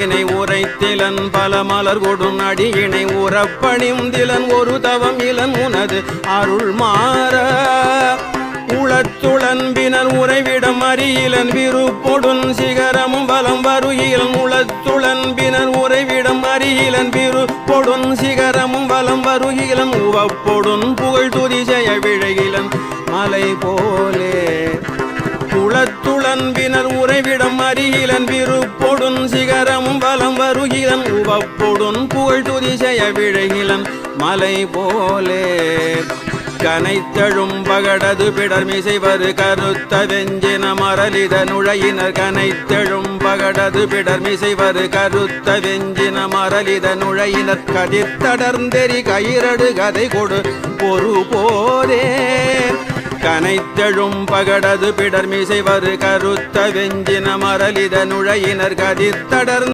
இணை உரைத்திலன் பல மலர் கொடும் அடியினை உறப்பணிந்திலன் ஒரு தவம் இலன் உனது அருள் மாற உளத்துளன்பினர் உறைவிடம் அறியிலன் விருப்பொடுன் சிகரமும் வலம் வருகிலன் உளத்துளன்பினர் உறைவிடம் அறியிலன் விருப்பொடுன் சிகரமும் வலம் வருகிலன் உவப்பொடுன் புகழ் துதிசெய விழைகிலன் மலை போலே உளத்துளன்பினர் உறைவிடம் அறிகிலன் விருப்பொடுன் சிகரமும் வலம் வருகிலன் உவப்பொடுன் புகழ் துதிசெய விழைகிலன் மலை போலே கனைத்தழும் பகடது பிடர்மிசைவரு கருத்த வெஞ்சின மரலித நுழையினர் கனைத்தழும் பகடது பிடர்மிசைவரு கருத்த வெஞ்சின மரலித நுழையினர் கதிர்த்தடர்ந்தெறி கயிரடு கதை கொடு பொறு போரே கனைத்தழும் பகடது பிடர்மிசைவரு கருத்த வெஞ்சின மரலித நுழையினர் கதிர்த்தடர்